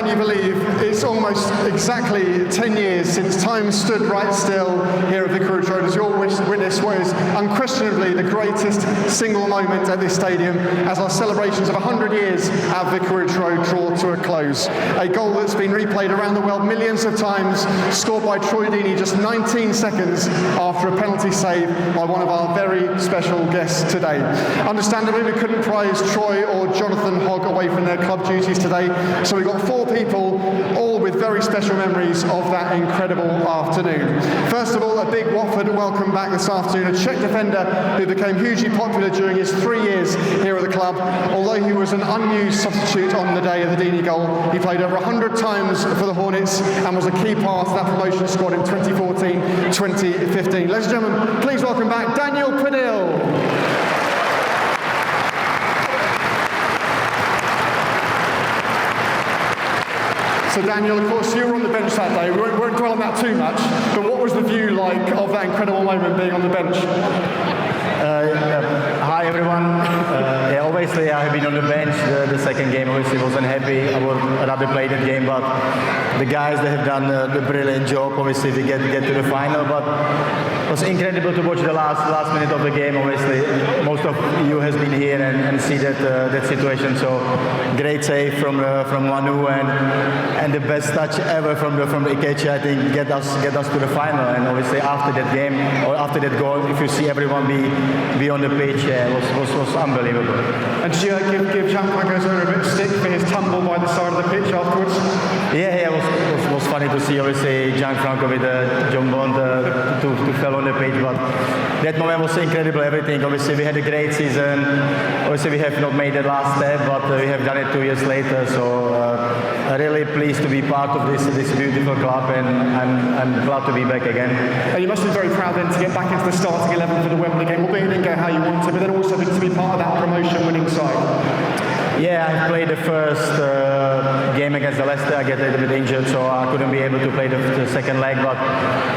can you believe it's almost exactly 10 years since time stood right still here at Vicarage Road as you all witness what is unquestionably the greatest single moment at this stadium as our celebrations of 100 years at Vicarage Road draw to a close. A goal that's been replayed around the world millions of times, scored by Troy Deeney just 19 seconds after a penalty save by one of our very special guests today. Understandably, we couldn't prize Troy or Jonathan Hogg away from their club duties today, so we've got 4 people, all with very special memories of that incredible afternoon. First of all, a big Watford welcome back this afternoon, a Czech defender who became hugely popular during his 3 years here at the club. Although he was an unused substitute on the day of the Deeney goal, he played over 100 times for the Hornets and was a key part of that promotion squad in 2014-2015. Ladies and gentlemen, please welcome back Daniel Pudil. So Daniel, of course, you were on the bench that day. We won't dwell on that too much, but what was the view like of that incredible moment being on the bench? Hi everyone. Obviously I have been on the bench the second game. Obviously wasn't happy. I would rather play that game, but the guys they have done the brilliant job. Obviously to get to the final, but it was incredible to watch the last minute of the game. Obviously most of you has been here and see that situation. So great save from Manu and the best touch ever from the Ikechi. I think get us to the final. And obviously after that game or after that goal, if you see everyone be on the pitch, was unbelievable. And did you give Gianfranco a bit of stick for his tumble by the side of the pitch afterwards? Yeah, it was funny to see obviously Gianfranco with John Bond to fell on the pitch, but that moment was incredible. Everything. Obviously we had a great season. Obviously we have not made the last step, but we have done it 2 years later. So really pleased to be part of this beautiful club, and I'm glad to be back again. And you must be very proud then to get back into the starting 11 for the Wembley game. Albeit it didn't go how you wanted, but then also to be part of that promotion-winning side. Yeah, I played the first game against the Leicester. I get a little bit injured, so I couldn't be able to play the second leg. But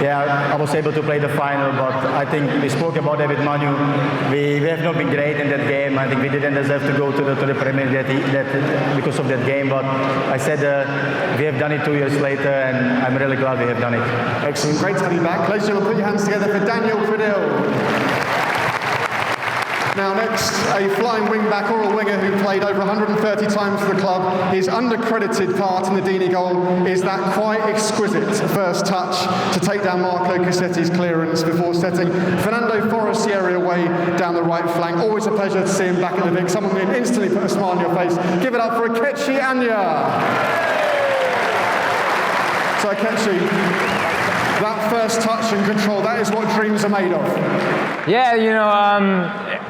yeah, I was able to play the final. But I think we spoke about that with Manu. We have not been great in that game. I think we didn't deserve to go to the Premier that because of that game. But I said we have done it 2 years later, and I'm really glad we have done it. Excellent, great to have you back. Ladies and gentlemen, put your hands together for Daniel Pudil. Now next, a flying wing-back or a winger who played over 130 times for the club. His undercredited part in the Deeney goal is that quite exquisite first touch to take down Marco Cassetti's clearance before setting Fernando Forestieri away down the right flank. Always a pleasure to see him back in the Vic. Someone who can instantly put a smile on your face. Give it up for Ikechi Anya. So Ikechi, that first touch and control, that is what dreams are made of. Yeah,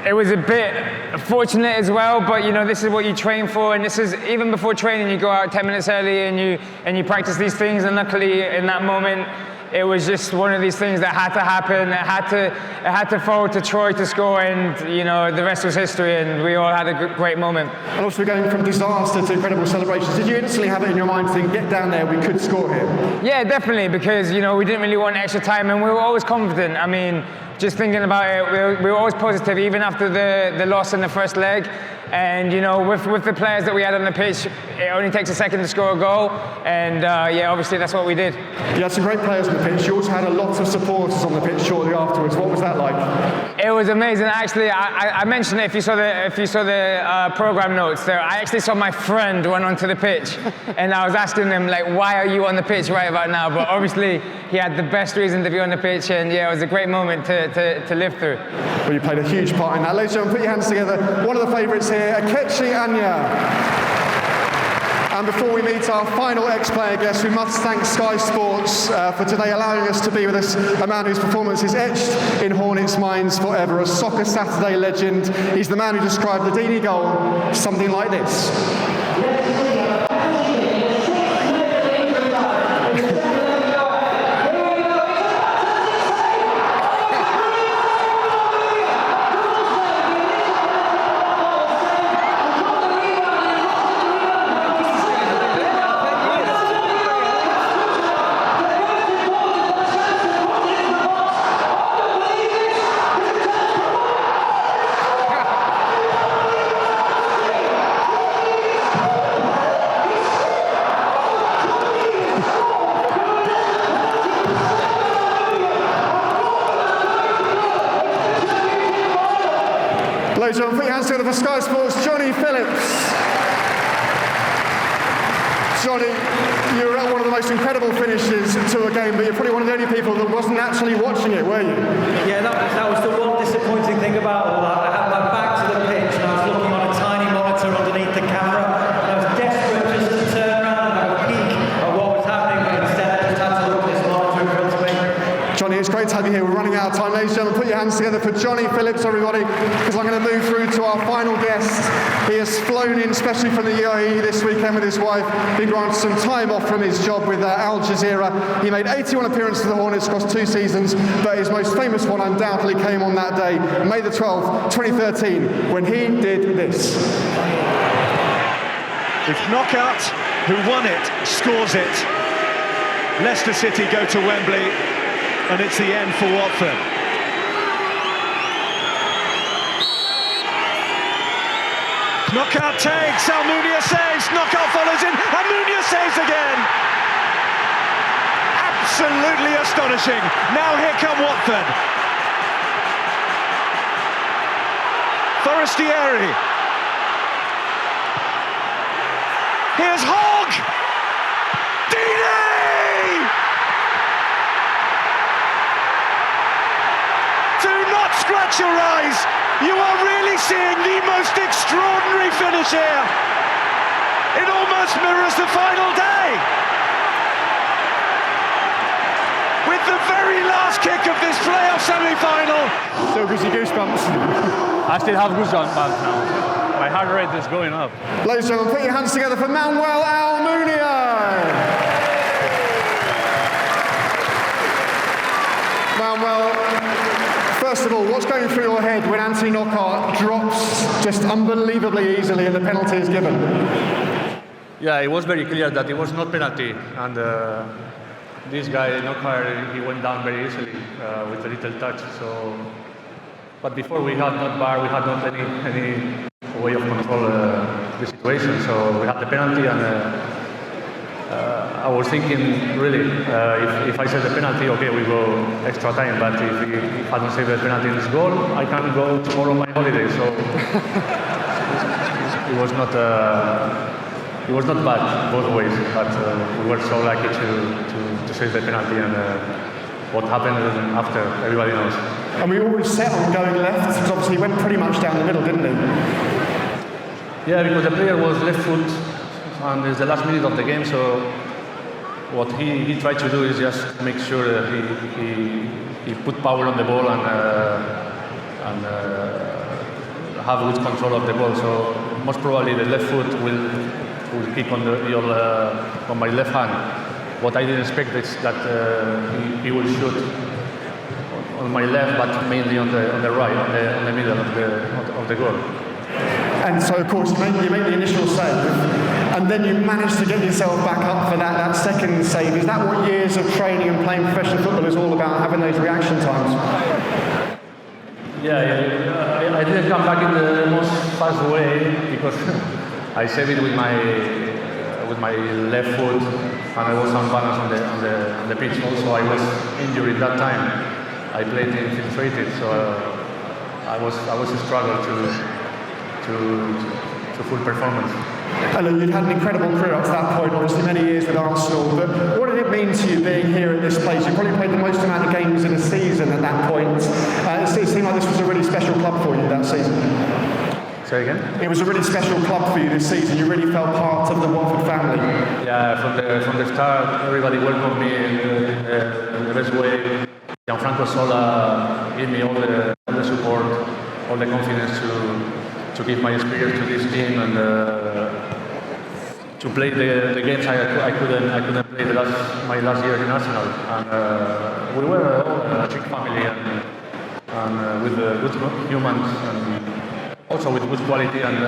it was a bit fortunate as well, but this is what you train for, and this is even before training. You go out 10 minutes early and you practice these things, and luckily in that moment it was just one of these things that had to happen. It had to fall to Troy to score, and the rest was history, and we all had a great moment. And also going from disaster to incredible celebrations, did you instantly have it in your mind to think, get down there, we could score here? Yeah, definitely, because we didn't really want extra time, and we were always confident. I mean, just thinking about it, we were always positive, even after the loss in the first leg. And with the players that we had on the pitch, it only takes a second to score a goal. And obviously that's what we did. You had some great players on the pitch. You also had a lot of supporters on the pitch shortly afterwards. What was that like? It was amazing. Actually, I mentioned it if you saw the program notes there. I actually saw my friend run onto the pitch, and I was asking him why are you on the pitch right about now? But obviously he had the best reason to be on the pitch, and it was a great moment to live through. Well, you played a huge part in that. Ladies and gentlemen, put your hands together. One of the favourites here, Ikechi Anya. And before we meet our final ex-player guest, we must thank Sky Sports for today allowing us to be with us, a man whose performance is etched in Hornets' minds forever, a Soccer Saturday legend. He's the man who described the Deeney goal something like this. Ladies and gentlemen, put your hands together for Sky Sports' Johnny Phillips. Johnny, you were at one of the most incredible finishes to a game, but you're probably one of the only people that wasn't actually watching it, were you? Yeah, that was the one disappointing thing about all that. I had my back to the pitch and I was looking on a tiny monitor underneath the camera. And I was desperate just to turn around and have a peek at what was happening, but instead I just had to look at this monitor in front of me. Johnny, it's great to have you here. We're running out of time. Ladies and gentlemen, put your hands together for Johnny Phillips, everybody, because I'm going to move through to our final guest. He has flown in, especially from the UAE this weekend with his wife, been granted some time off from his job with Al Jazeera. He made 81 appearances for the Hornets across 2 seasons, but his most famous one undoubtedly came on that day, May the 12th, 2013, when he did this. It's Knockout who won it, scores it. Leicester City go to Wembley, and it's the end for Watford. Knockout takes, Almunia saves, Knockout follows in, Almunia saves again! Absolutely astonishing. Now here come Watford. Forestieri. Here's Hogg! Deeney! Do not scratch your eyes! You are really seeing the most extraordinary finish here. It almost mirrors the final day. With the very last kick of this playoff semi-final. So gives you goosebumps. I still have goosebumps now. My heart rate is going up. Ladies and gentlemen, put your hands together for Manuel Almunia. Manuel, first of all, what's going through your head when Anthony Knockaert drops just unbelievably easily and the penalty is given? Yeah, it was very clear that it was not penalty, and this guy Knockaert, he went down very easily with a little touch. So, but before we had not VAR, we had not any way of control the situation. So we had the penalty, and I was thinking really, if I save the penalty, okay, we go extra time. But if I don't save the penalty in this goal, I can go tomorrow on my holiday. So it was not. It was not bad both ways, but we were so lucky to save the penalty, and what happened after, everybody knows. And we always set on going left, because obviously he went pretty much down the middle, didn't he? Yeah, because the player was left foot, and it's the last minute of the game, so what he tried to do is just make sure he put power on the ball and have good control of the ball. So most probably the left foot will kick on on my left hand. What I didn't expect is that he will shoot on my left, but mainly on the right, on the middle of the goal. And so, of course, you make the initial save, and then you manage to get yourself back up for that second save. Is that what years of training and playing professional football is all about, having those reaction times? Yeah, I didn't come back in the most fast way because I saved it with my left foot, and I was unbalanced on the pitch. Also, I was injured that time. I played infiltrated, so I was a struggle to full performance. And you'd had an incredible career up to that point, obviously many years with Arsenal, but what did it mean to you being here at this place? You probably played the most amount of games in a season at that point. It seemed like this was a really special club for you that season. Say again? It was a really special club for you this season. You really felt part of the Watford family. Yeah, from the start, everybody welcomed me in the best way. Gianfranco Sola gave me all the support, all the confidence to give my experience to this team, and to play the games I couldn't play my last year in Arsenal. And we were all a big family, and with good humans, and also with good quality, and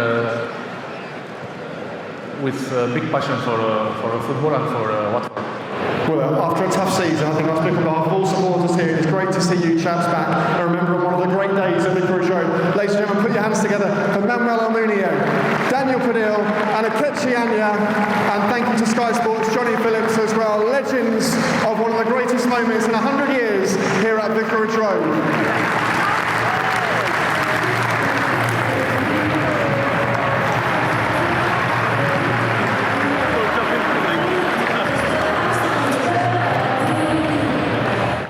with big passion for football and for Watford. Well, after a tough season, I think I speak on behalf of all supporters here. It's great to see you chaps back and remember one of the great days at Vicarage Road. Ladies and gentlemen, put your hands together for Manuel Almunia, Daniel Pudil and Ikechi Anya. And thank you to Sky Sports' Johnny Phillips as well. Legends of one of the greatest moments in 100 years here at Vicarage Road.